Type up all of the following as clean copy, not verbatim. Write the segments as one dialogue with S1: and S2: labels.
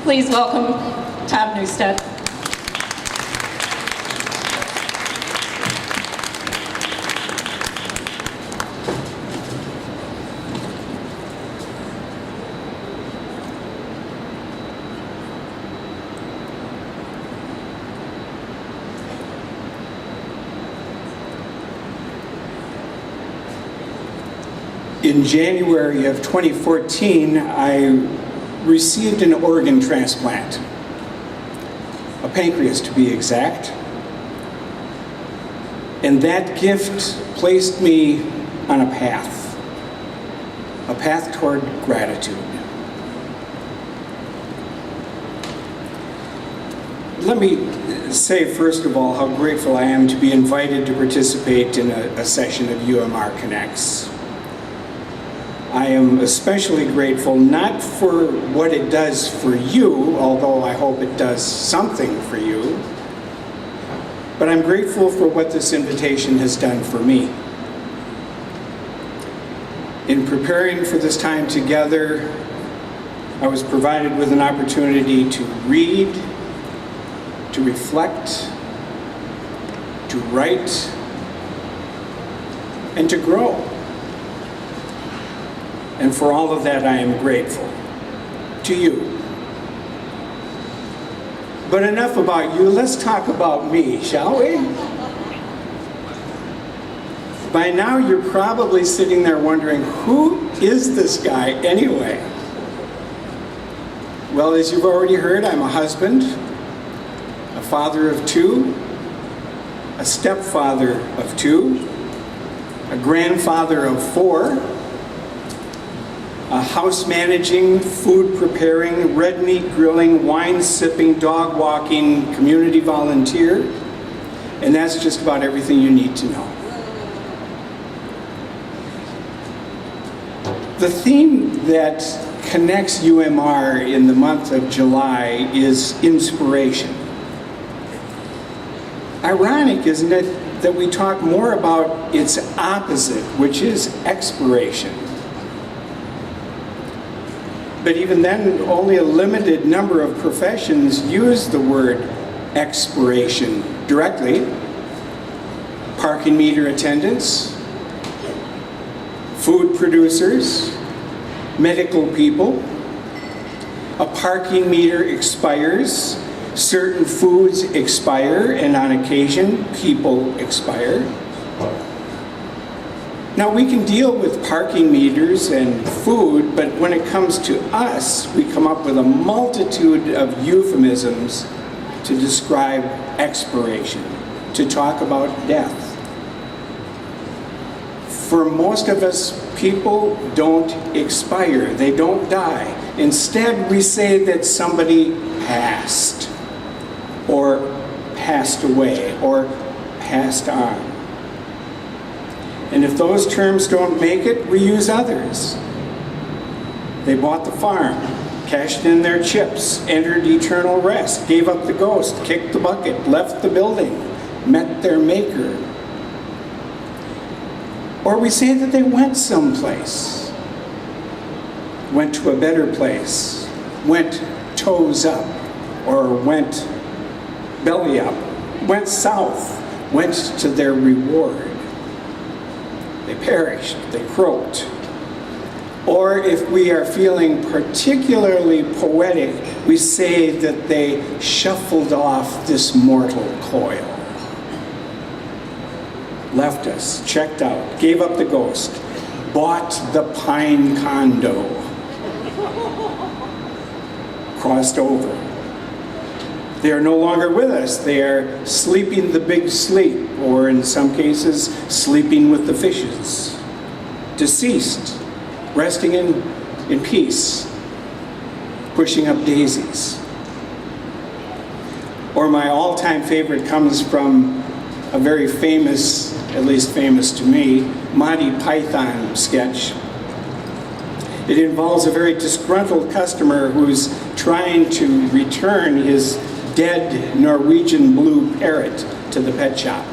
S1: Please welcome Thom Nustad.
S2: In January of 2014, I received an organ transplant, a pancreas to be exact. And that gift placed me on a path toward gratitude. Let me say, first of all, how grateful I am to be invited to participate in a session of UMR CONNECTS. I am especially grateful not for what it does for you, although I hope it does something for you, but I'm grateful for what this invitation has done for me. In preparing for this time together, I was provided with an opportunity to read, to reflect, to write, and to grow. And for all of that, I am grateful to you. But enough about you, let's talk about me, shall we? By now, you're probably sitting there wondering, who is this guy anyway? Well, as you've already heard, I'm a husband, a father of two, a stepfather of two, a grandfather of four, a house managing, food preparing, red meat grilling, wine sipping, dog walking, community volunteer, and that's just about everything you need to know. The theme that connects UMR in the month of July is inspiration. Ironic, isn't it, that we talk more about its opposite, which is expiration. But even then, only a limited number of professions use the word expiration directly. Parking meter attendants, food producers, medical people. A parking meter expires, certain foods expire, and on occasion, people expire. Now, we can deal with parking meters and food, but when it comes to us, we come up with a multitude of euphemisms to describe expiration, to talk about death. For most of us, people don't expire, they don't die. Instead, we say that somebody passed, or passed away, or passed on. And if those terms don't make it, we use others. They bought the farm, cashed in their chips, entered eternal rest, gave up the ghost, kicked the bucket, left the building, met their maker. Or we say that they went someplace, went to a better place, went toes up, or went belly up, went south, went to their reward. They perished, they croaked. Or if we are feeling particularly poetic, we say that they shuffled off this mortal coil. Left us, checked out, gave up the ghost, bought the pine condo, crossed over. They are no longer with us. They are sleeping the big sleep, or in some cases, sleeping with the fishes. Deceased, resting in peace, pushing up daisies. Or my all-time favorite comes from a very famous, at least famous to me, Monty Python sketch. It involves a very disgruntled customer who's trying to return his dead Norwegian blue parrot to the pet shop.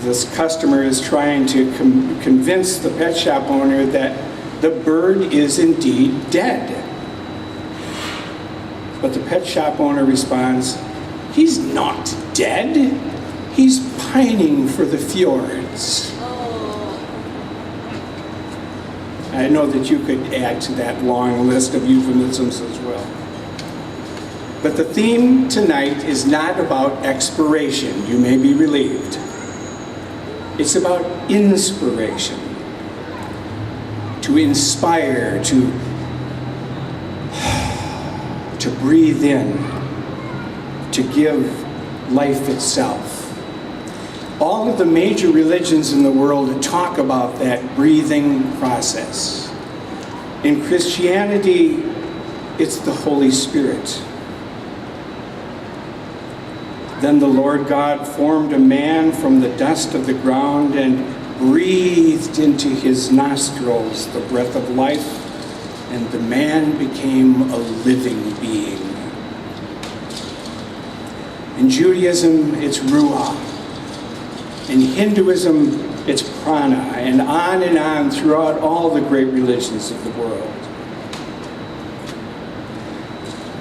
S2: This customer is trying to convince the pet shop owner that the bird is indeed dead. But the pet shop owner responds, "He's not dead. He's pining for the fjords." I know that you could add to that long list of euphemisms as well. But the theme tonight is not about expiration. You may be relieved. It's about inspiration. To inspire, to breathe in, to give life itself. All of the major religions in the world talk about that breathing process. In Christianity, it's the Holy Spirit. Then the Lord God formed a man from the dust of the ground and breathed into his nostrils the breath of life, and the man became a living being. In Judaism, it's Ruach. In Hinduism, it's Prana, and on throughout all the great religions of the world.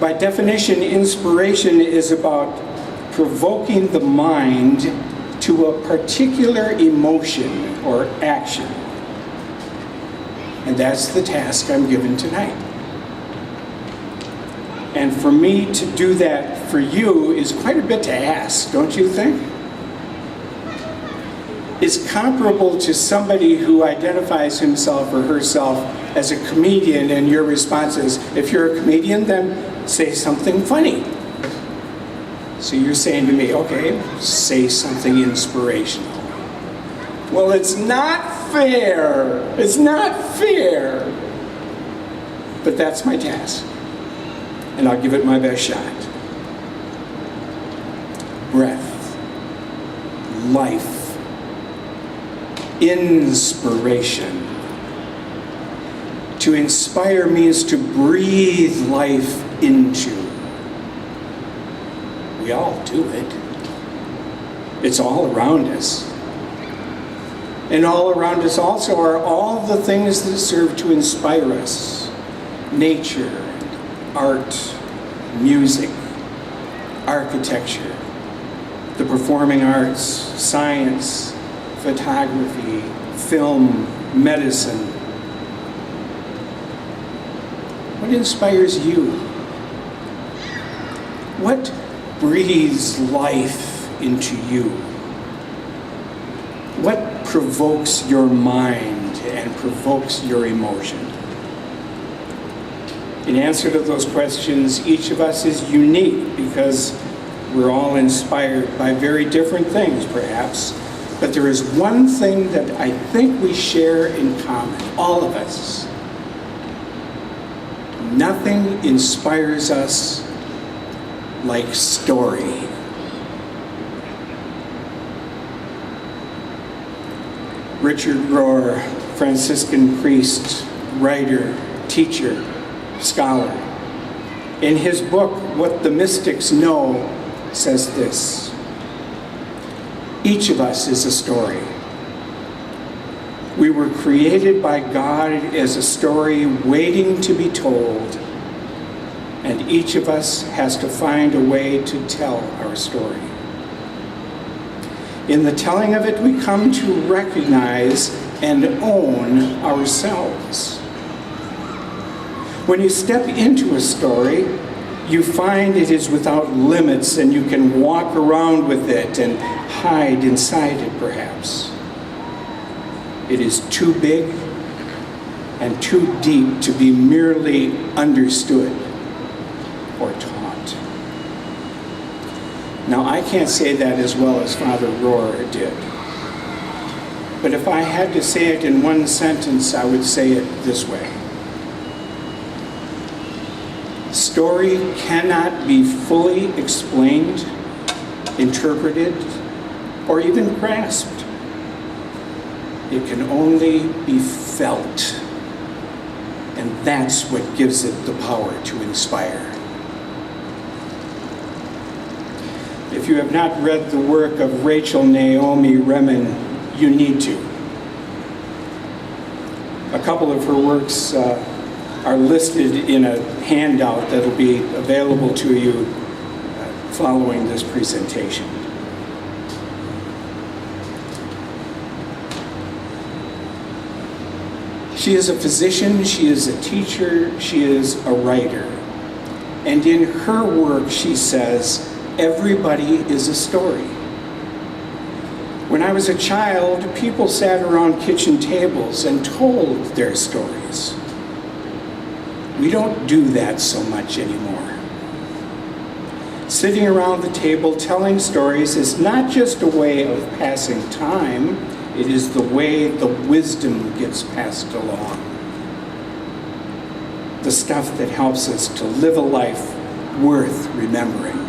S2: By definition, inspiration is about provoking the mind to a particular emotion or action. And that's the task I'm given tonight. And for me to do that for you is quite a bit to ask, don't you think? It's comparable to somebody who identifies himself or herself as a comedian, and your response is, if you're a comedian, then say something funny. So you're saying to me, okay, say something inspirational. Well, it's not fair. It's not fair. But that's my task. And I'll give it my best shot. Breath. Life. Inspiration. To inspire means to breathe life into. We all do it. It's all around us. And all around us also are all the things that serve to inspire us. Nature, art, music, architecture, the performing arts, science, photography, film, medicine. What inspires you? What breathes life into you? What provokes your mind and provokes your emotion? In answer to those questions, each of us is unique because we're all inspired by very different things, perhaps. But there is one thing that I think we share in common, all of us. Nothing inspires us like story. Richard Rohr, Franciscan priest, writer, teacher, scholar. In his book, What the Mystics Know, says this: each of us is a story. We were created by God as a story waiting to be told, and each of us has to find a way to tell our story. In the telling of it, we come to recognize and own ourselves. When you step into a story, you find it is without limits and you can walk around with it and hide inside it, perhaps. It is too big and too deep to be merely understood or taught. Now, I can't say that as well as Father Rohr did. But if I had to say it in one sentence, I would say it this way: story cannot be fully explained, interpreted, or even grasped. It can only be felt. And that's what gives it the power to inspire. If you have not read the work of Rachel Naomi Remen, you need to. A couple of her works are listed in a handout that'll be available to you following this presentation. She is a physician, she is a teacher, she is a writer. And in her work, she says, everybody is a story. When I was a child, people sat around kitchen tables and told their stories. We don't do that so much anymore. Sitting around the table telling stories is not just a way of passing time, it is the way the wisdom gets passed along. The stuff that helps us to live a life worth remembering.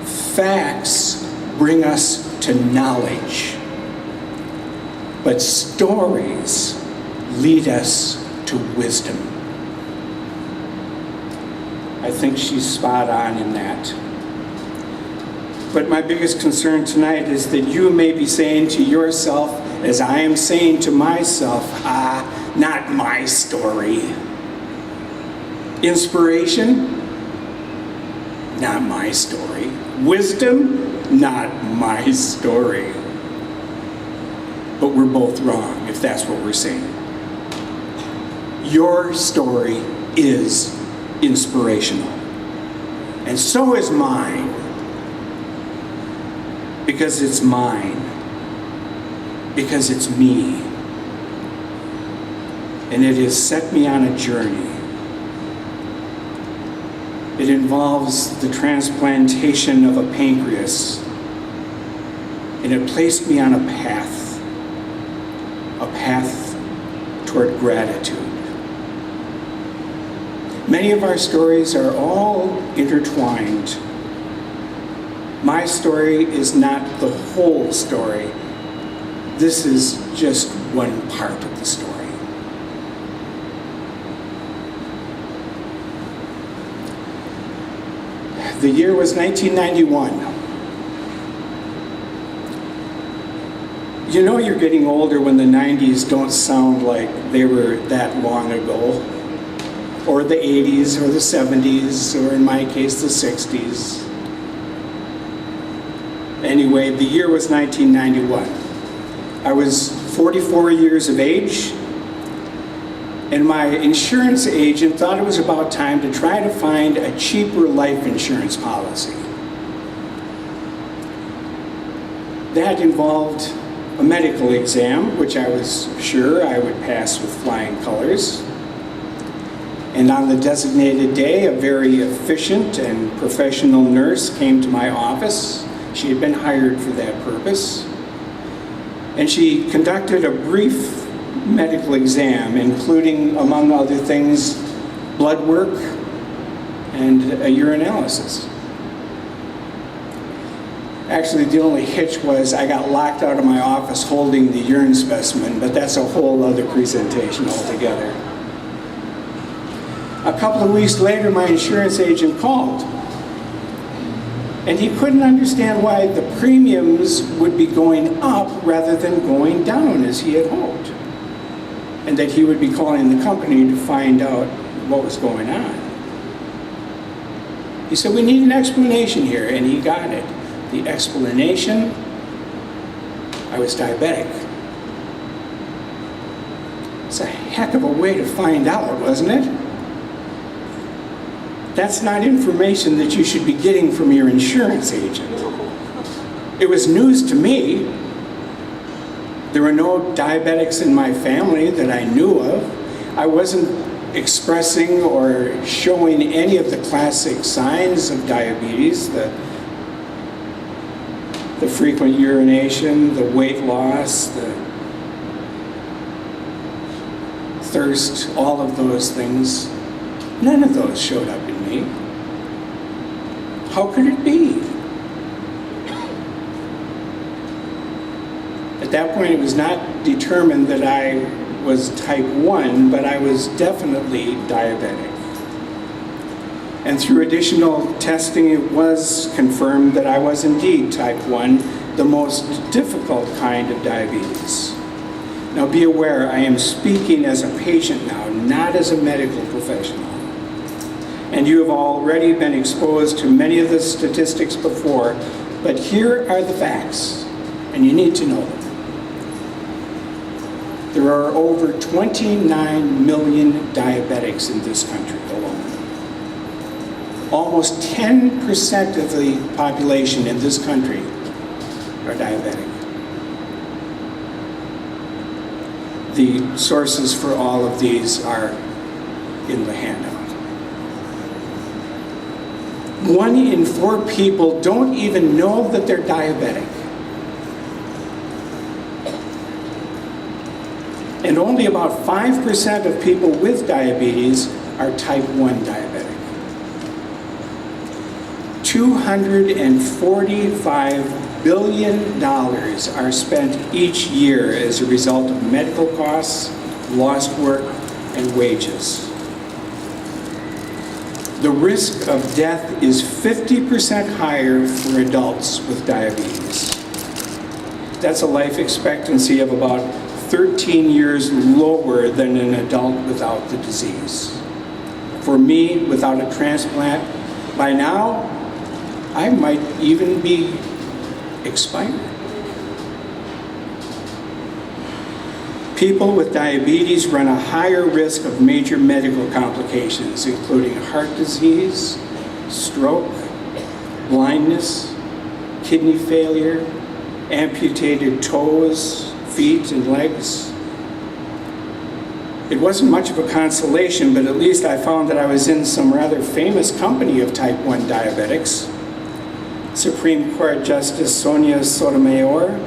S2: Facts bring us to knowledge, but stories lead us to wisdom. I think she's spot on in that. But my biggest concern tonight is that you may be saying to yourself, as I am saying to myself, not my story. Inspiration? Not my story. Wisdom? Not my story. But we're both wrong if that's what we're saying. Your story is inspirational. And so is mine. Because it's mine. Because it's me. And it has set me on a journey. It involves the transplantation of a pancreas. And it placed me on a path toward gratitude. Many of our stories are all intertwined. My story is not the whole story. This is just one part of the story. The year was 1991. You know you're getting older when the 90s don't sound like they were that long ago, or the 80s, or the 70s, or in my case, the 60s. Anyway, the year was 1991. I was 44 years of age, and my insurance agent thought it was about time to try to find a cheaper life insurance policy. That involved a medical exam, which I was sure I would pass with flying colors. And on the designated day, a very efficient and professional nurse came to my office. She had been hired for that purpose. And she conducted a brief medical exam, including, among other things, blood work and a urinalysis. Actually, the only hitch was I got locked out of my office holding the urine specimen, but that's a whole other presentation altogether. A couple of weeks later, my insurance agent called. And he couldn't understand why the premiums would be going up rather than going down as he had hoped. And that he would be calling the company to find out what was going on. He said, we need an explanation here, and he got it. The explanation, I was diabetic. It's a heck of a way to find out, wasn't it? That's not information that you should be getting from your insurance agent. It was news to me. There were no diabetics in my family that I knew of. I wasn't expressing or showing any of the classic signs of diabetes, the frequent urination, the weight loss, the thirst, all of those things. None of those showed up in me. How could it be? At that point, it was not determined that I was type 1, but I was definitely diabetic. And through additional testing, it was confirmed that I was indeed type 1, the most difficult kind of diabetes. Now be aware, I am speaking as a patient now, not as a medical professional. And you have already been exposed to many of the statistics before, but here are the facts, and you need to know them. There are over 29 million diabetics in this country alone. Almost 10% of the population in this country are diabetic. The sources for all of these are in the handout. 1 in 4 people don't even know that they're diabetic. And only about 5% of people with diabetes are type 1 diabetic. $245 billion are spent each year as a result of medical costs, lost work, and wages. The risk of death is 50% higher for adults with diabetes. That's a life expectancy of about 13 years lower than an adult without the disease. For me, without a transplant, by now, I might even be expired. People with diabetes run a higher risk of major medical complications, including heart disease, stroke, blindness, kidney failure, amputated toes, feet, and legs. It wasn't much of a consolation, but at least I found that I was in some rather famous company of type 1 diabetics. Supreme Court Justice Sonia Sotomayor,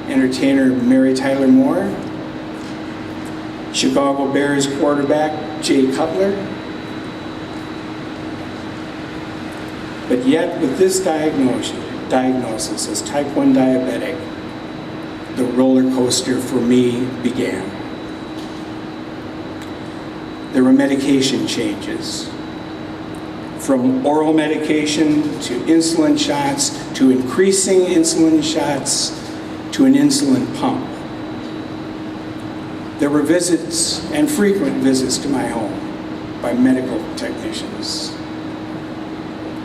S2: entertainer Mary Tyler Moore, Chicago Bears quarterback Jay Cutler. But yet, with this diagnosis as type 1 diabetic, the roller coaster for me began. There were medication changes. From oral medication to insulin shots, to increasing insulin shots, to an insulin pump. There were visits, and frequent visits to my home by medical technicians,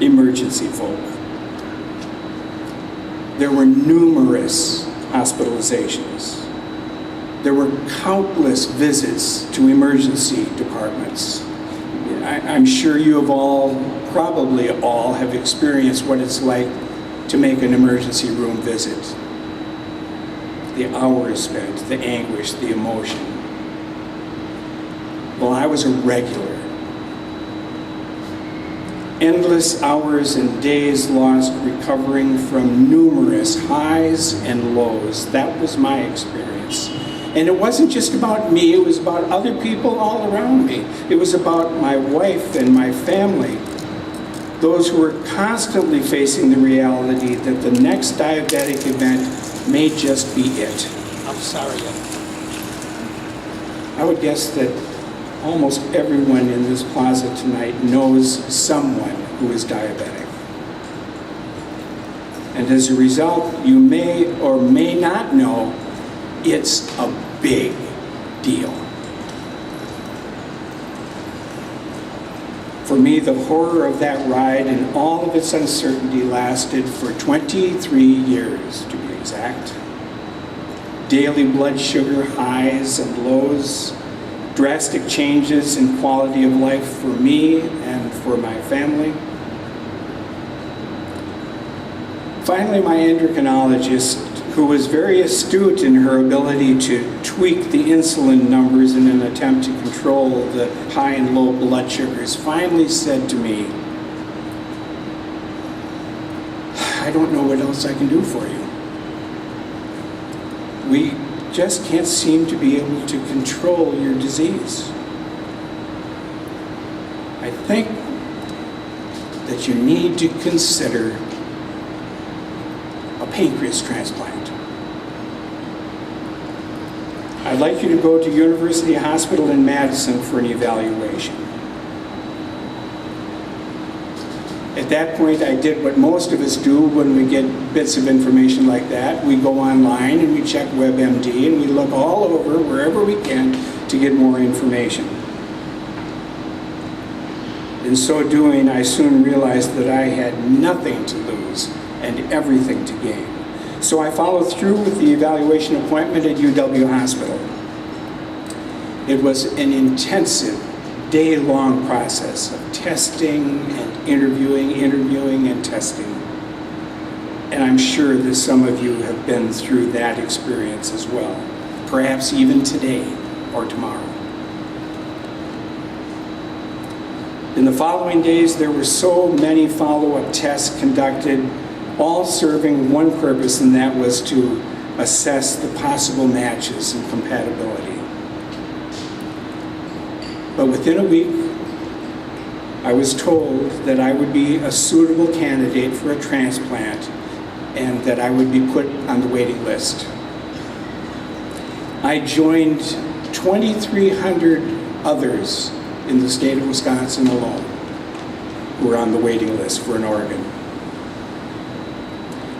S2: emergency folk. There were numerous hospitalizations. There were countless visits to emergency departments. I'm sure you have probably all have experienced what it's like to make an emergency room visit. The hours spent, the anguish, the emotion. Well, I was a regular. Endless hours and days lost recovering from numerous highs and lows. That was my experience. And it wasn't just about me, it was about other people all around me. It was about my wife and my family. Those who were constantly facing the reality that the next diabetic event may just be it. I'm sorry. I would guess that almost everyone in this plaza tonight knows someone who is diabetic. And as a result, you may or may not know it's a big deal. For me, the horror of that ride and all of its uncertainty lasted for 23 years, to be exact. Daily blood sugar highs and lows, drastic changes in quality of life for me and for my family. Finally, my endocrinologist, who was very astute in her ability to tweak the insulin numbers in an attempt to control the high and low blood sugars, finally said to me, "I don't know what else I can do for you. We just can't seem to be able to control your disease. I think that you need to consider a pancreas transplant. I'd like you to go to University Hospital in Madison for an evaluation." At that point, I did what most of us do when we get bits of information like that. We go online and we check WebMD and we look all over, wherever we can, to get more information. In so doing, I soon realized that I had nothing to lose and everything to gain. So I followed through with the evaluation appointment at UW Hospital. It was an intensive, day-long process of testing and interviewing and testing. And I'm sure that some of you have been through that experience as well, perhaps even today or tomorrow. In the following days, there were so many follow-up tests conducted, all serving one purpose, and that was to assess the possible matches and compatibility. But within a week, I was told that I would be a suitable candidate for a transplant and that I would be put on the waiting list. I joined 2,300 others in the state of Wisconsin alone who were on the waiting list for an organ.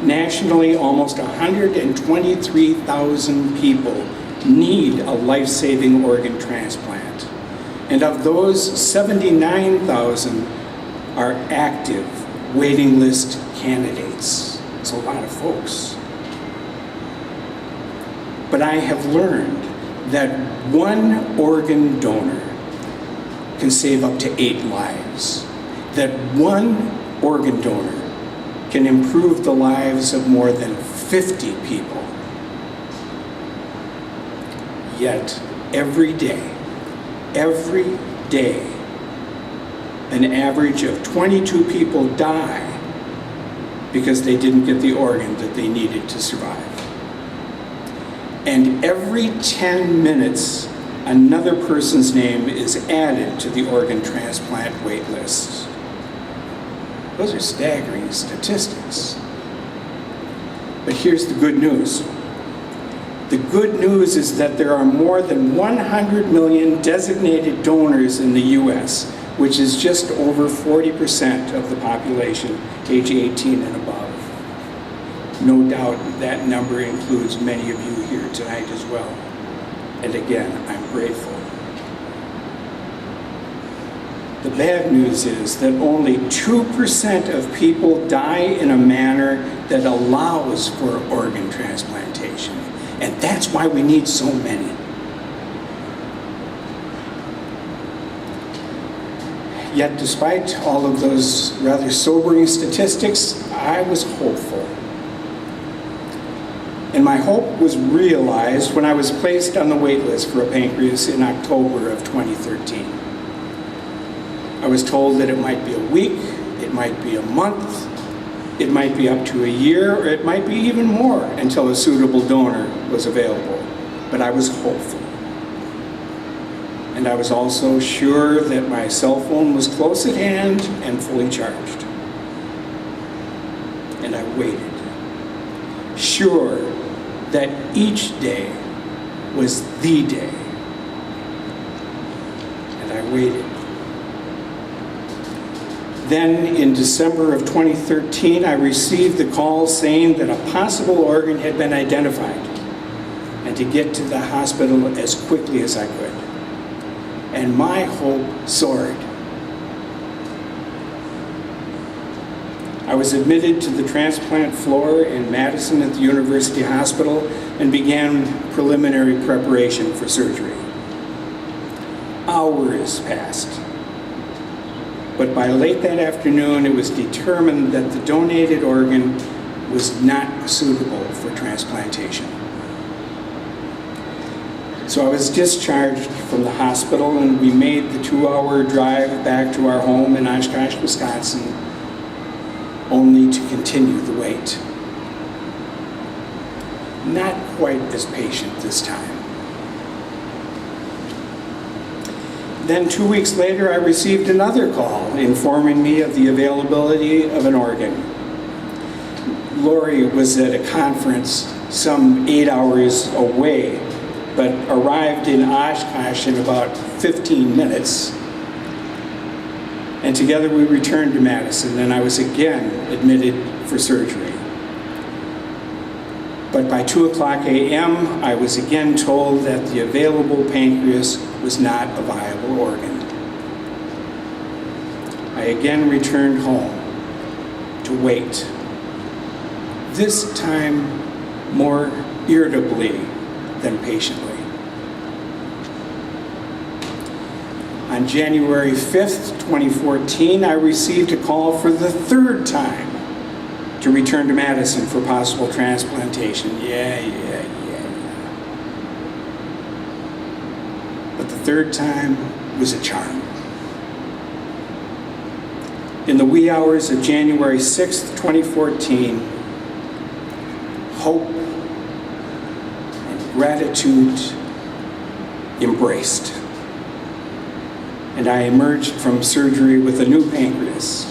S2: Nationally, almost 123,000 people need a life-saving organ transplant. And of those, 79,000 are active waiting list candidates. It's a lot of folks. But I have learned that one organ donor can save up to 8 lives. That one organ donor can improve the lives of more than 50 people. Yet, every day, an average of 22 people die because they didn't get the organ that they needed to survive. And every 10 minutes, another person's name is added to the organ transplant wait list. Those are staggering statistics. But here's the good news. The good news is that there are more than 100 million designated donors in the U.S., which is just over 40% of the population age 18 and above. No doubt that number includes many of you here tonight as well. And again, I'm grateful. The bad news is that only 2% of people die in a manner that allows for organ transplantation. And that's why we need so many. Yet despite all of those rather sobering statistics, I was hopeful. And my hope was realized when I was placed on the wait list for a pancreas in October of 2013. I was told that it might be a week, it might be a month, it might be up to a year, or it might be even more until a suitable donor was available. But I was hopeful. And I was also sure that my cell phone was close at hand and fully charged. And I waited, sure that each day was the day. And I waited. Then in December of 2013, I received the call saying that a possible organ had been identified and to get to the hospital as quickly as I could. And my hope soared. I was admitted to the transplant floor in Madison at the University Hospital and began preliminary preparation for surgery. Hours passed. But by late that afternoon, it was determined that the donated organ was not suitable for transplantation. So I was discharged from the hospital, and we made the 2-hour drive back to our home in Oshkosh, Wisconsin, only to continue the wait. Not quite as patient this time. Then 2 weeks later, I received another call informing me of the availability of an organ. Lori was at a conference some 8 hours away, but arrived in Oshkosh in about 15 minutes. And together we returned to Madison, and I was again admitted for surgery. But by 2:00 a.m., I was again told that the available pancreas was not a viable organ. I again returned home to wait, this time more irritably than patiently. On January 5th, 2014, I received a call for the third time to return to Madison for possible transplantation. Yeah. But the third time was a charm. In the wee hours of January 6th, 2014, hope and gratitude embraced. And I emerged from surgery with a new pancreas.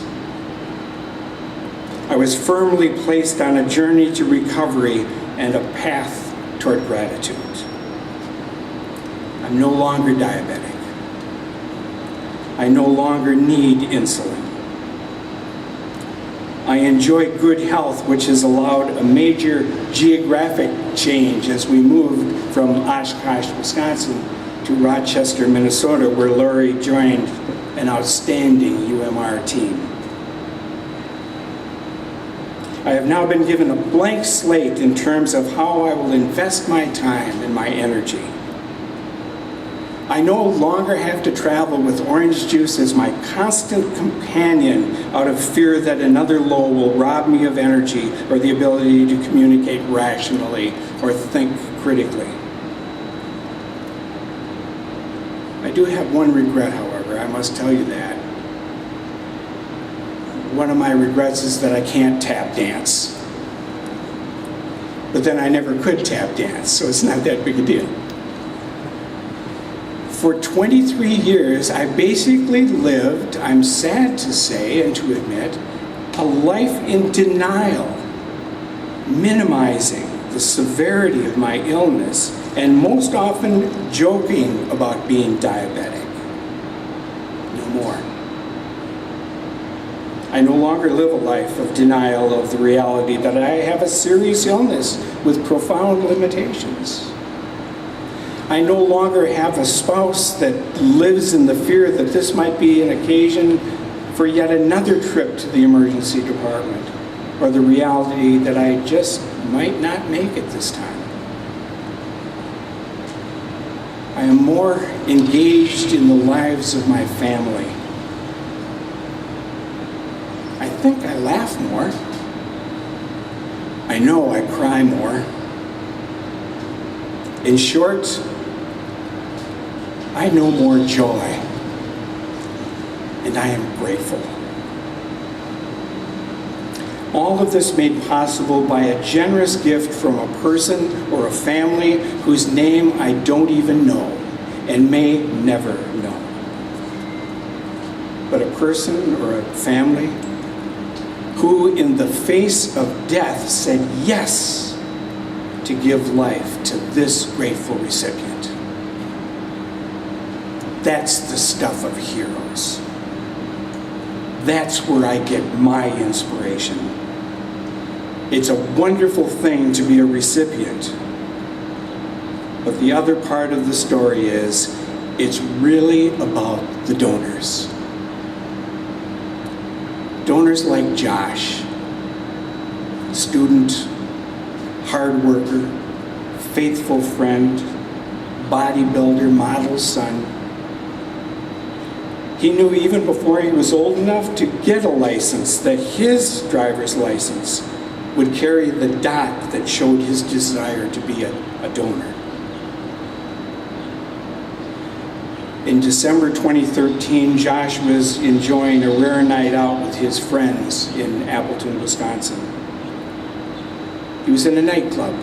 S2: I was firmly placed on a journey to recovery and a path toward gratitude. I'm no longer diabetic. I no longer need insulin. I enjoy good health, which has allowed a major geographic change as we moved from Oshkosh, Wisconsin to Rochester, Minnesota, where Lori joined an outstanding UMR team. I have now been given a blank slate in terms of how I will invest my time and my energy. I no longer have to travel with orange juice as my constant companion out of fear that another low will rob me of energy or the ability to communicate rationally or think critically. I do have one regret, however, I must tell you that. One of my regrets is that I can't tap dance. But then I never could tap dance, so it's not that big a deal. For 23 years, I basically lived, I'm sad to say and to admit, a life in denial, minimizing the severity of my illness and most often joking about being diabetic. No more. I no longer live a life of denial of the reality that I have a serious illness with profound limitations. I no longer have a spouse that lives in the fear that this might be an occasion for yet another trip to the emergency department, or the reality that I just might not make it this time. I am more engaged in the lives of my family. I think I laugh more. I know I cry more. In short, I know more joy, and I am grateful. All of this made possible by a generous gift from a person or a family whose name I don't even know and may never know. But a person or a family who, in the face of death, said yes to give life to this grateful recipient. That's the stuff of heroes. That's where I get my inspiration. It's a wonderful thing to be a recipient. But the other part of the story is, it's really about the donors. Donors like Josh, student, hard worker, faithful friend, bodybuilder, model son. He knew even before he was old enough to get a license that his driver's license would carry the dot that showed his desire to be a donor. In December 2013, Josh was enjoying a rare night out with his friends in Appleton, Wisconsin. He was in a nightclub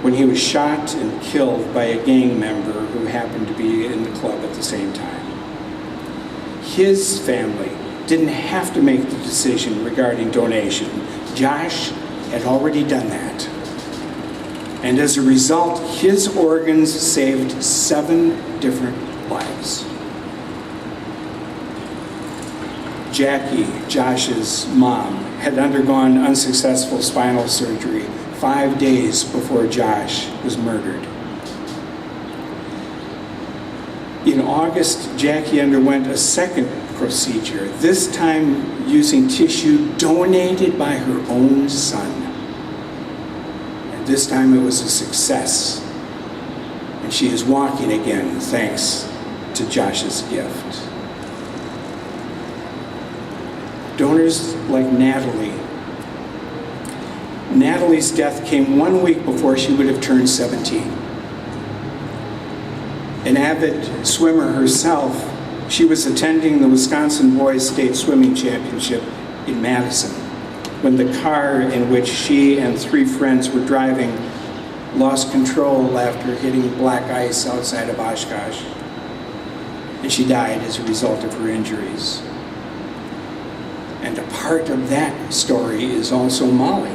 S2: when he was shot and killed by a gang member who happened to be in the club at the same time. His family didn't have to make the decision regarding donation. Josh had already done that. And as a result, his organs saved 7 different lives. Jackie, Josh's mom, had undergone unsuccessful spinal surgery 5 days before Josh was murdered. In August, Jackie underwent a second procedure, this time using tissue donated by her own son. And this time it was a success. And she is walking again thanks to Josh's gift. Donors like Natalie. Natalie's death came 1 week before she would have turned 17. An avid swimmer herself, she was attending the Wisconsin Boys State Swimming Championship in Madison when the car in which she and 3 friends were driving lost control after hitting black ice outside of Oshkosh, and she died as a result of her injuries. And a part of that story is also Molly.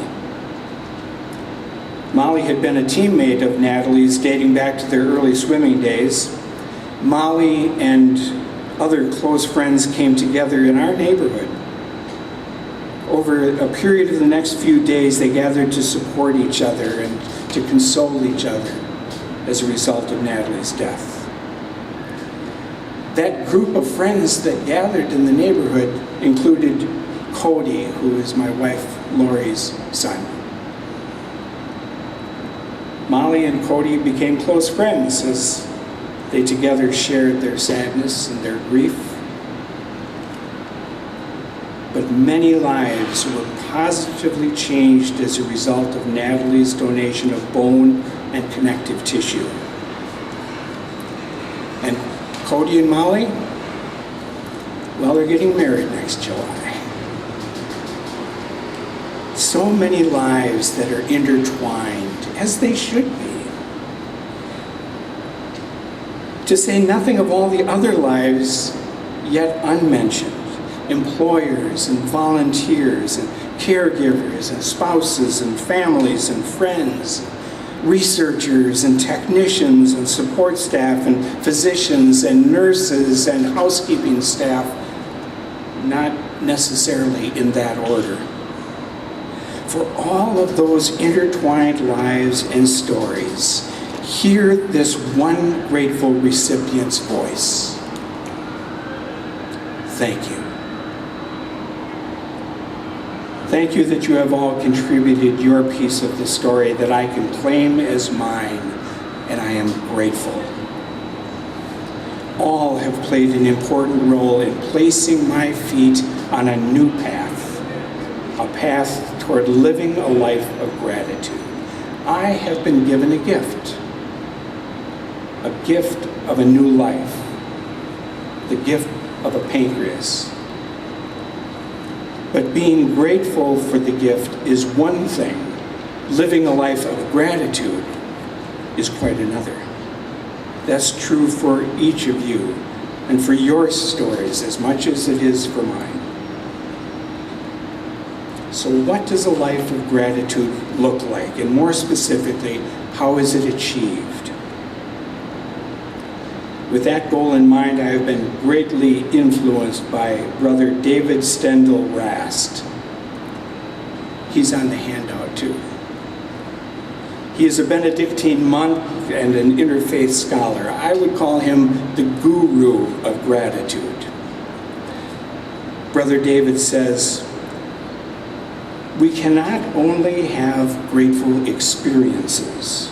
S2: Molly had been a teammate of Natalie's dating back to their early swimming days. Molly and other close friends came together in our neighborhood. Over a period of the next few days, they gathered to support each other and to console each other as a result of Natalie's death. That group of friends that gathered in the neighborhood included Cody, who is my wife Lori's son. Molly and Cody became close friends as they together shared their sadness and their grief. But many lives were positively changed as a result of Natalie's donation of bone and connective tissue. And Cody and Molly, well, they're getting married next July. So many lives that are intertwined, as they should be. To say nothing of all the other lives yet unmentioned, employers and volunteers and caregivers and spouses and families and friends, researchers and technicians and support staff and physicians and nurses and housekeeping staff, not necessarily in that order. For all of those intertwined lives and stories, hear this one grateful recipient's voice. Thank you. Thank you that you have all contributed your piece of the story that I can claim as mine, and I am grateful. All have played an important role in placing my feet on a new path, a path toward living a life of gratitude. I have been given a gift of a new life, the gift of a pancreas. But being grateful for the gift is one thing. Living a life of gratitude is quite another. That's true for each of you and for your stories as much as it is for mine. So what does a life of gratitude look like? And more specifically, how is it achieved? With that goal in mind, I have been greatly influenced by Brother David Stendal Rast. He's on the handout too. He is a Benedictine monk and an interfaith scholar. I would call him the guru of gratitude. Brother David says, we cannot only have grateful experiences.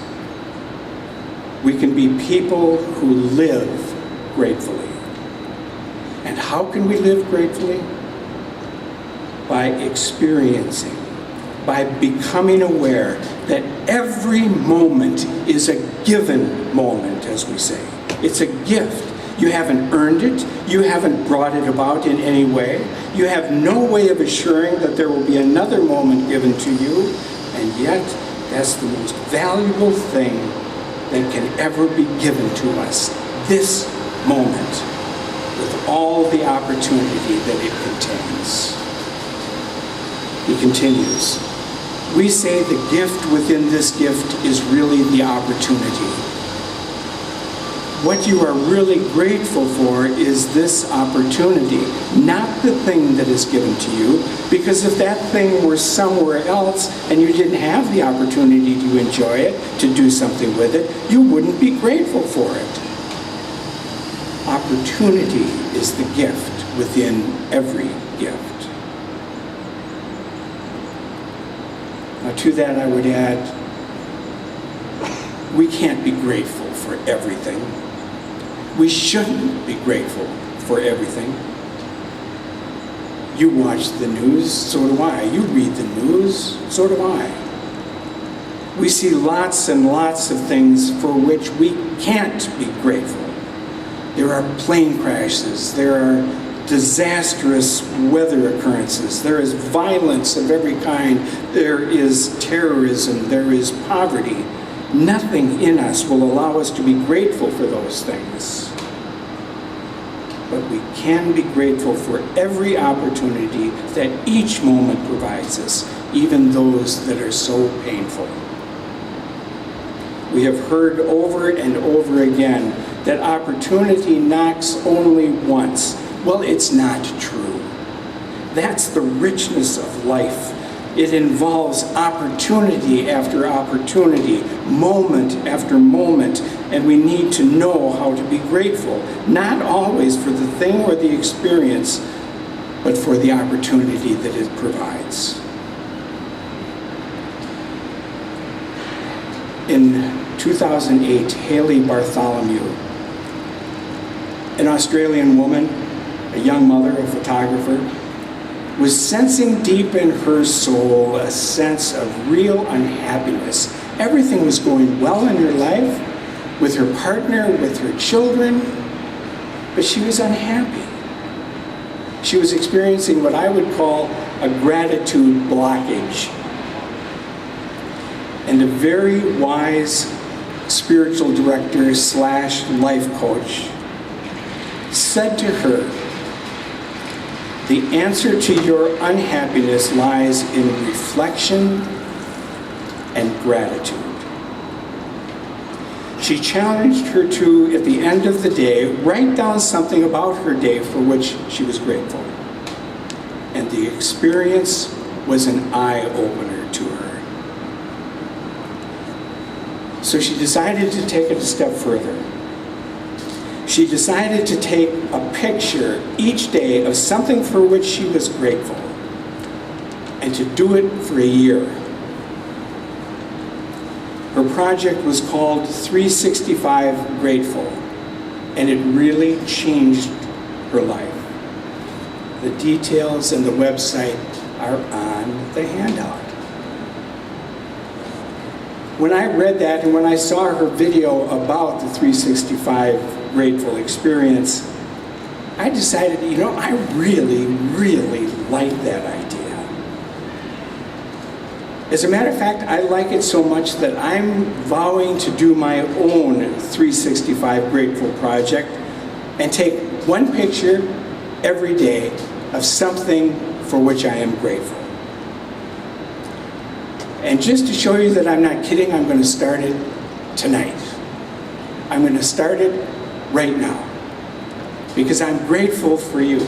S2: We can be people who live gratefully. And how can we live gratefully? By experiencing, by becoming aware that every moment is a given moment, as we say. It's a gift. You haven't earned it. You haven't brought it about in any way. You have no way of assuring that there will be another moment given to you, and yet that's the most valuable thing that can ever be given to us, this moment, with all the opportunity that it contains. He continues, we say the gift within this gift is really the opportunity. What you are really grateful for is this opportunity, not the thing that is given to you, because if that thing were somewhere else and you didn't have the opportunity to enjoy it, to do something with it, you wouldn't be grateful for it. Opportunity is the gift within every gift. Now, to that I would add, we can't be grateful for everything. We shouldn't be grateful for everything. You watch the news, so do I. You read the news, so do I. We see lots and lots of things for which we can't be grateful. There are plane crashes, there are disastrous weather occurrences, there is violence of every kind, there is terrorism, there is poverty. Nothing in us will allow us to be grateful for those things. But we can be grateful for every opportunity that each moment provides us, even those that are so painful. We have heard over and over again that opportunity knocks only once. Well, it's not true. That's the richness of life. It involves opportunity after opportunity, moment after moment, and we need to know how to be grateful, not always for the thing or the experience, but for the opportunity that it provides. In 2008, Haley Bartholomew, an Australian woman, a young mother, a photographer, was sensing deep in her soul a sense of real unhappiness. Everything was going well in her life, with her partner, with her children, but she was unhappy. She was experiencing what I would call a gratitude blockage. And a very wise spiritual director / life coach said to her, the answer to your unhappiness lies in reflection and gratitude. She challenged her to, at the end of the day, write down something about her day for which she was grateful. And the experience was an eye-opener to her. So she decided to take it a step further. She decided to take a picture each day of something for which she was grateful, and to do it for a year. Her project was called 365 Grateful, and it really changed her life. The details and the website are on the handout. When I read that and when I saw her video about the 365 Grateful experience, I decided, I really, really like that idea. As a matter of fact, I like it so much that I'm vowing to do my own 365 Grateful project and take one picture every day of something for which I am grateful. And just to show you that I'm not kidding, I'm going to start it tonight. I'm going to start it right now, because I'm grateful for you.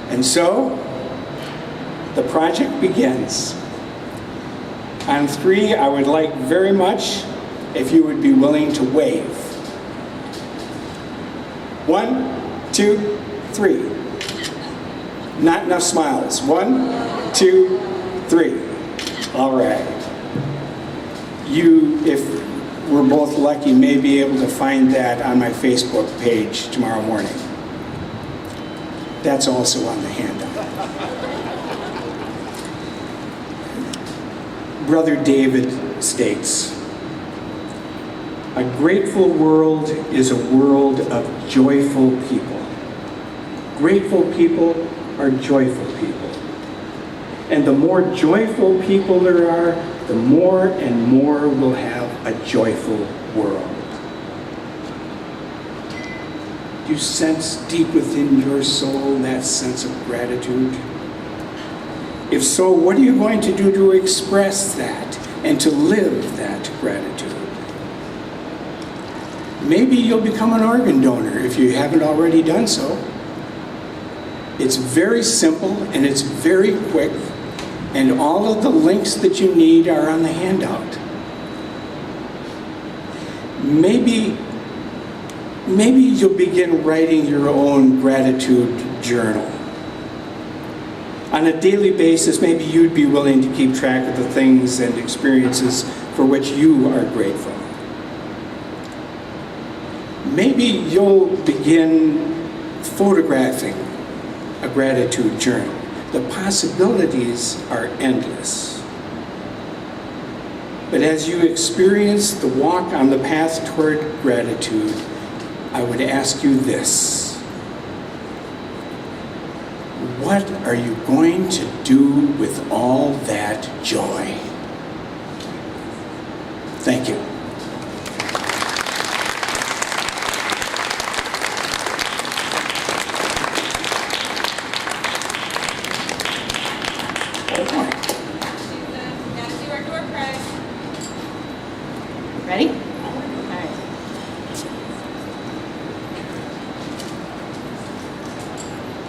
S2: And so, the project begins. On 3, I would like very much if you would be willing to wave. 1, 2, 3. Not enough smiles. 1, 2, 3. All right. You, if we're both lucky, may be able to find that on my Facebook page tomorrow morning. That's also on the handout. Brother David states, a grateful world is a world of joyful people. Grateful people are joyful people. And the more joyful people there are, the more and more we'll have a joyful world. Do you sense deep within your soul that sense of gratitude? If so, what are you going to do to express that and to live that gratitude? Maybe you'll become an organ donor if you haven't already done so. It's very simple and it's very quick, and all of the links that you need are on the handout. Maybe you'll begin writing your own gratitude journal. On a daily basis, maybe you'd be willing to keep track of the things and experiences for which you are grateful. Maybe you'll begin photographing a gratitude journal. The possibilities are endless. But as you experience the walk on the path toward gratitude, I would ask you this: what are you going to do with all that joy? Thank you.
S1: Ready? All right.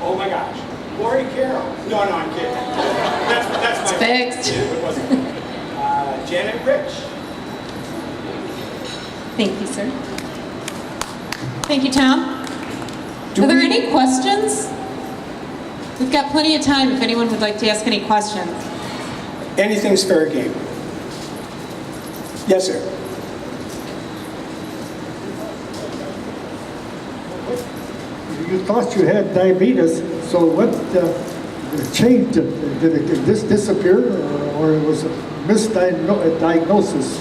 S2: Oh my gosh. Lori Carroll. No, I'm kidding. That's my
S1: Fixed.
S2: It wasn't. Janet Rich.
S1: Thank you, sir. Thank you, Tom. Are there any questions? We've got plenty of time if anyone would like to ask any questions.
S2: Anything's fair game. Yes, sir.
S3: You thought you had diabetes, so what changed? Did this disappear, or it was a misdiagnosis?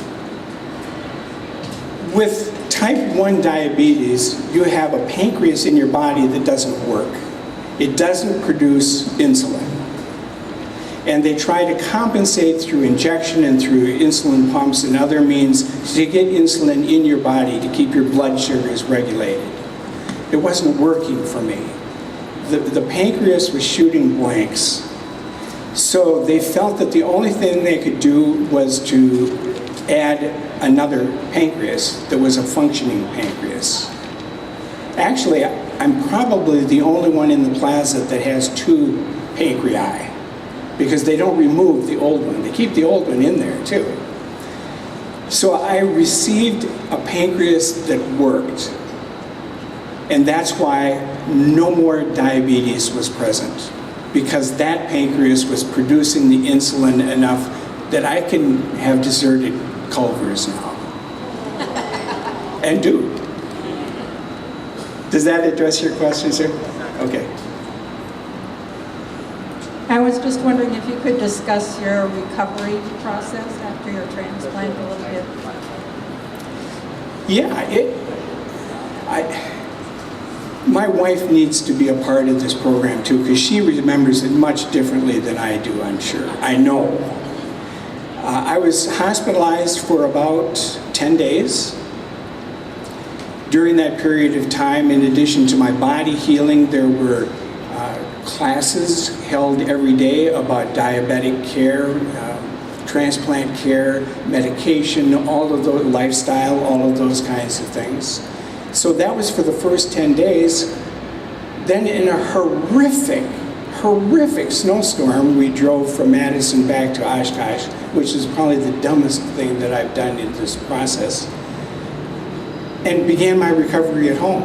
S2: With type 1 diabetes, you have a pancreas in your body that doesn't work. It doesn't produce insulin. And they try to compensate through injection and through insulin pumps and other means to get insulin in your body to keep your blood sugars regulated. It wasn't working for me. The pancreas was shooting blanks. So they felt that the only thing they could do was to add another pancreas that was a functioning pancreas. Actually, I'm probably the only one in the plaza that has 2 pancreas, because they don't remove the old one. They keep the old one in there too. So I received a pancreas that worked. And that's why no more diabetes was present, because that pancreas was producing the insulin enough that I can have deserted Culver's now. And do. Does that address your question, sir? Okay.
S4: I was just wondering if you could discuss your recovery process after your transplant a little bit.
S2: Yeah, my wife needs to be a part of this program too, because she remembers it much differently than I do, I'm sure. I know. I was hospitalized for about 10 days. During that period of time, in addition to my body healing, there were classes held every day about diabetic care, transplant care, medication, all of those, lifestyle, all of those kinds of things. So that was for the first 10 days. Then in a horrific snowstorm, we drove from Madison back to Oshkosh, which is probably the dumbest thing that I've done in this process, and began my recovery at home.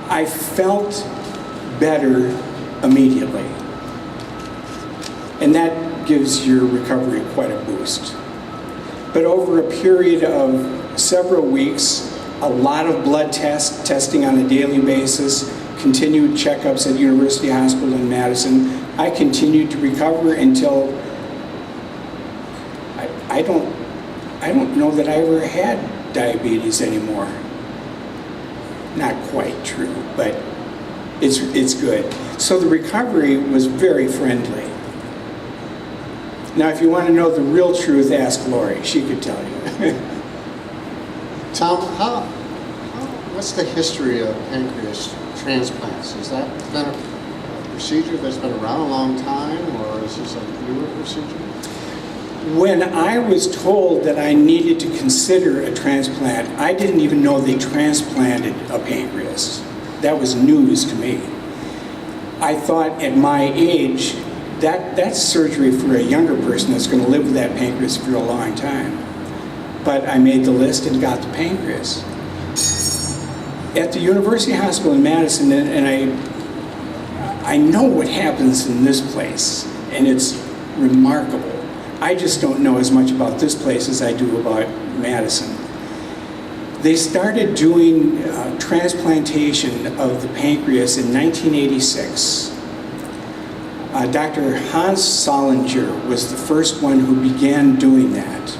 S2: I felt better immediately. And that gives your recovery quite a boost. But over a period of several weeks, a lot of blood testing on a daily basis, continued checkups at University Hospital in Madison, I continued to recover until I don't know that I ever had diabetes anymore. Not quite true, but it's good. So the recovery was very friendly. Now, if you want to know the real truth, ask Lori. She could tell you.
S5: Tom, what's the history of pancreas transplants? Has that been a procedure that's been around a long time, or is this a newer procedure?
S2: When I was told that I needed to consider a transplant, I didn't even know they transplanted a pancreas. That was news to me. I thought at my age, that's surgery for a younger person that's going to live with that pancreas for a long time. But I made the list and got the pancreas. At the University Hospital in Madison, and I know what happens in this place, and it's remarkable. I just don't know as much about this place as I do about Madison. They started doing transplantation of the pancreas in 1986. Dr. Hans Solinger was the first one who began doing that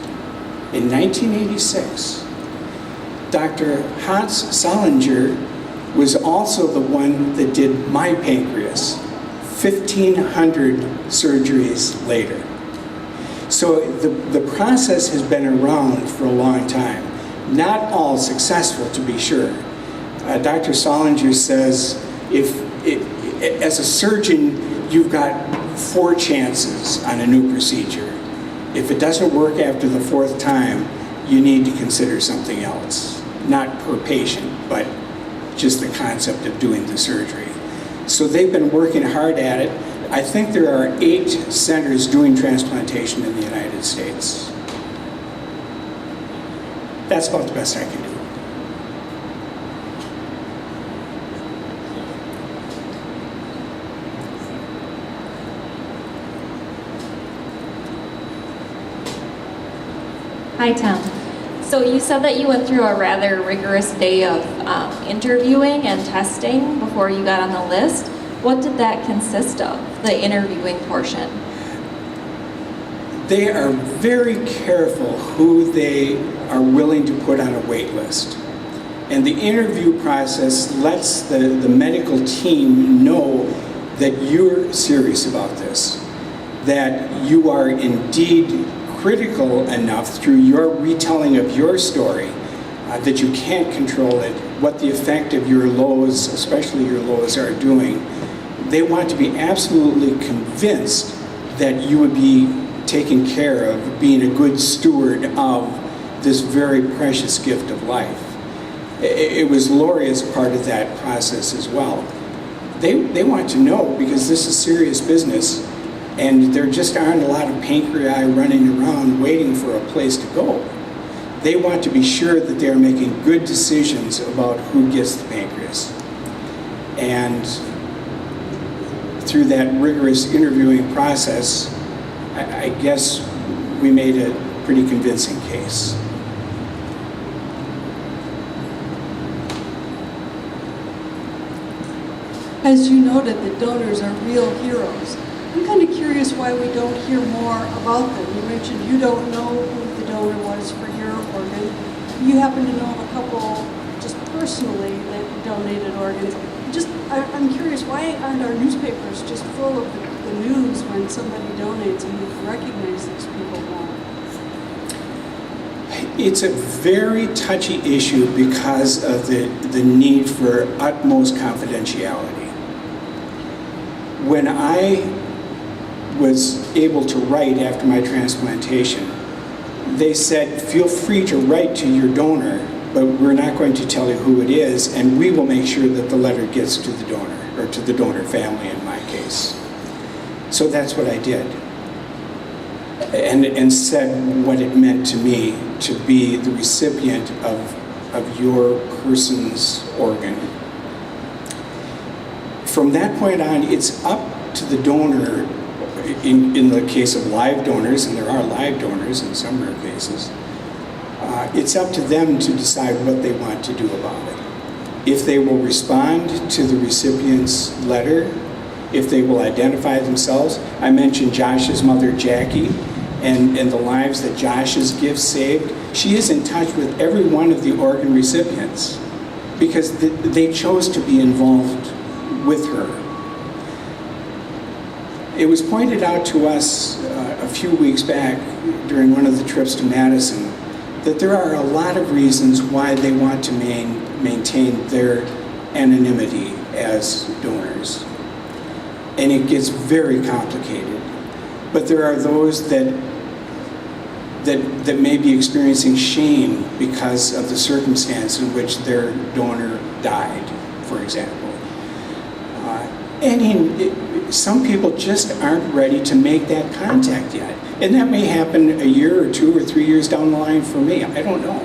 S2: in 1986. Dr. Hans Solinger was also the one that did my pancreas 1,500 surgeries later. So the process has been around for a long time. Not all successful, to be sure. Dr. Solinger says, as a surgeon, you've got 4 chances on a new procedure. If it doesn't work after the 4th time, you need to consider something else. Not per patient, but just the concept of doing the surgery. So they've been working hard at it. I think there are 8 centers doing transplantation in the United States. That's about the best I can do.
S6: Hi, Tom. So you said that you went through a rather rigorous day of interviewing and testing before you got on the list. What did that consist of, the interviewing portion?
S2: They are very careful who they are willing to put on a wait list. And the interview process lets the medical team know that you're serious about this, that you are indeed critical enough through your retelling of your story that you can't control it, what the effect of your lows, especially your lows, are doing. They want to be absolutely convinced that you would be taken care of, being a good steward of this very precious gift of life. It was Lori as part of that process as well. They want to know, because this is serious business, and there just aren't a lot of pancreas running around waiting for a place to go. They want to be sure that they're making good decisions about who gets the pancreas. And through that rigorous interviewing process, I guess we made a pretty convincing case.
S7: As you noted, the donors are real heroes. I'm kind of curious why we don't hear more about them. You mentioned you don't know who the donor was for your organ. You happen to know of a couple just personally that donated organs. I'm curious, why aren't our newspapers just full of the news when somebody donates and we can recognize these people more?
S2: It's a very touchy issue because of the need for utmost confidentiality. When I was able to write after my transplantation, they said, feel free to write to your donor, but we're not going to tell you who it is, and we will make sure that the letter gets to the donor, or to the donor family in my case. So that's what I did. And said what it meant to me to be the recipient of your person's organ. From that point on, it's up to the donor, in the case of live donors, and there are live donors in some rare cases, it's up to them to decide what they want to do about it. If they will respond to the recipient's letter, if they will identify themselves. I mentioned Josh's mother, Jackie, and the lives that Josh's gift saved. She is in touch with every one of the organ recipients because they chose to be involved with her. It was pointed out to us a few weeks back during one of the trips to Madison that there are a lot of reasons why they want to maintain their anonymity as donors. And it gets very complicated. But there are those that that may be experiencing shame because of the circumstance in which their donor died, for example. Some people just aren't ready to make that contact yet. And that may happen a year or 2 or 3 years down the line for me. I don't know.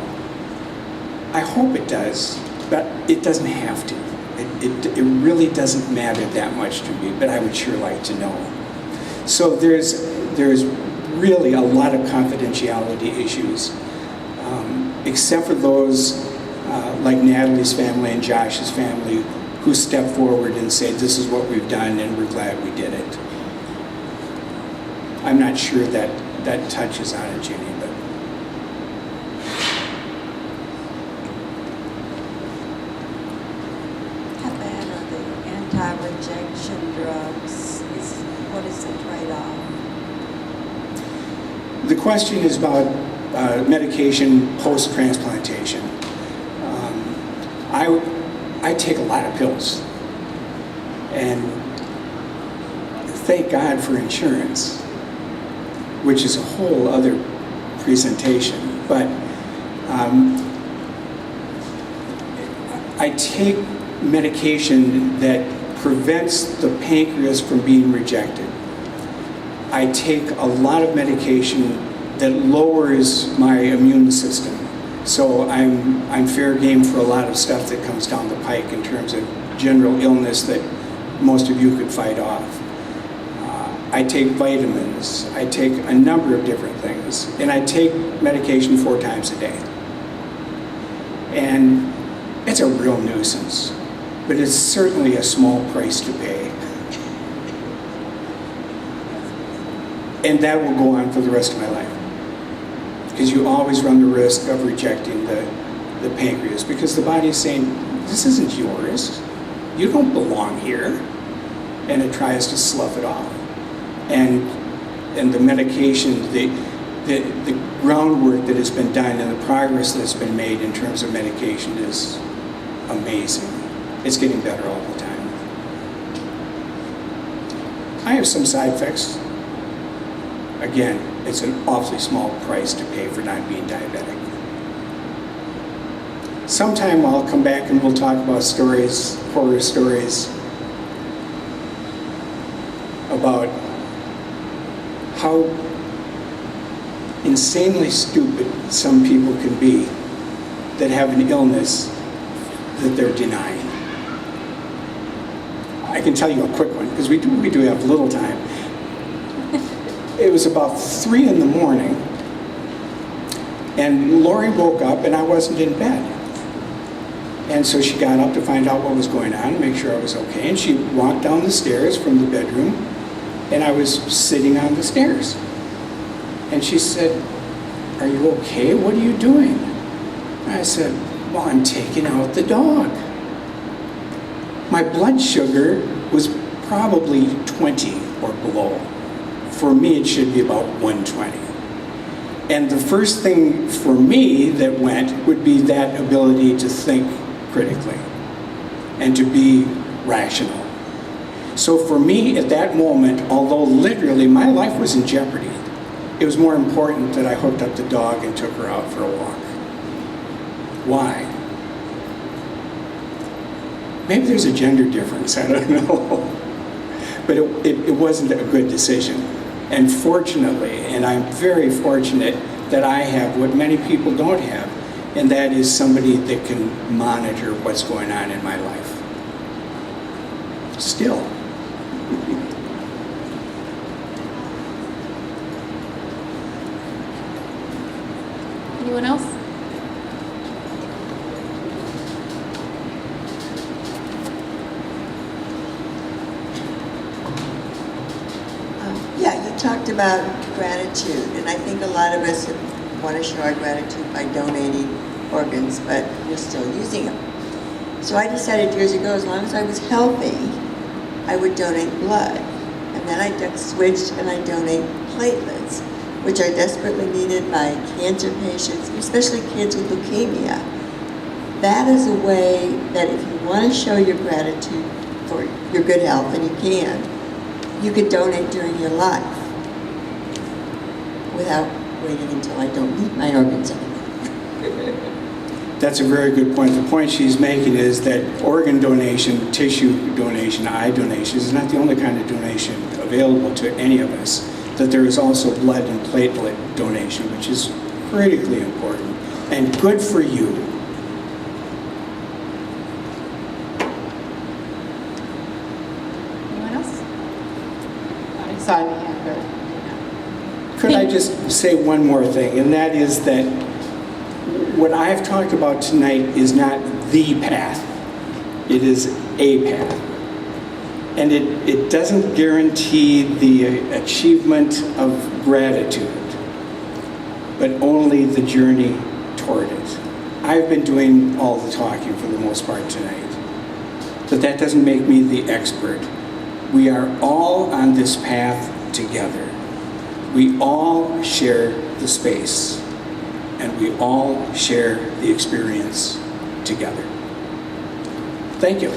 S2: I hope it does, but it doesn't have to. It really doesn't matter that much to me, but I would sure like to know. So there's really a lot of confidentiality issues, except for those like Natalie's family and Josh's family who step forward and say, this is what we've done and we're glad we did it. I'm not sure that touches on it, Ginny, but.
S8: How bad are the anti-rejection drugs? What is the trade-off?
S2: The question is about medication post-transplantation. I take a lot of pills, and thank God for insurance, which is a whole other presentation. But I take medication that prevents the pancreas from being rejected. I take a lot of medication that lowers my immune system. So I'm fair game for a lot of stuff that comes down the pike in terms of general illness that most of you could fight off. I take vitamins. I take a number of different things. And I take medication 4 times a day. And it's a real nuisance, but it's certainly a small price to pay. And that will go on for the rest of my life. Because you always run the risk of rejecting the pancreas, because the body is saying, this isn't yours. You don't belong here. And it tries to slough it off. And the medication, the groundwork that has been done and the progress that's been made in terms of medication is amazing. It's getting better all the time. I have some side effects. Again, it's an awfully small price to pay for not being diabetic. Sometime I'll come back and we'll talk about stories, horror stories, about how insanely stupid some people can be that have an illness that they're denying. I can tell you a quick one, because we do have little time. It was about 3 in the morning, and Lori woke up and I wasn't in bed. And so she got up to find out what was going on, make sure I was okay, and she walked down the stairs from the bedroom, and I was sitting on the stairs. And she said, "Are you okay? What are you doing?" And I said, "Well, I'm taking out the dog." My blood sugar was probably 20 or below. For me, it should be about 120. And the first thing for me that went would be that ability to think critically and to be rational. So for me, at that moment, although literally my life was in jeopardy, it was more important that I hooked up the dog and took her out for a walk. Why? Maybe there's a gender difference, I don't know. But it wasn't a good decision. And fortunately, and I'm very fortunate that I have what many people don't have, and that is somebody that can monitor what's going on in my life. Still.
S1: Anyone else?
S8: Yeah, you talked about gratitude, and I think a lot of us want to show our gratitude by donating organs, but we're still using them. So I decided years ago, as long as I was healthy, I would donate blood. And then I switched and I donate platelets, which are desperately needed by cancer patients, especially kids with leukemia. That is a way that if you want to show your gratitude for your good health, and you could donate during your life without waiting until I don't need my organs anymore.
S2: That's a very good point. The point she's making is that organ donation, tissue donation, eye donation is not the only kind of donation available to any of us. That there is also blood and platelet donation, which is critically important and good for you.
S1: Anyone else? I saw the hand, but
S2: Could I just say one more thing, and that is that what I've talked about tonight is not the path. It is a path. And it doesn't guarantee the achievement of gratitude, but only the journey toward it. I've been doing all the talking for the most part tonight, but that doesn't make me the expert. We are all on this path together. We all share the space, and we all share the experience together. Thank you.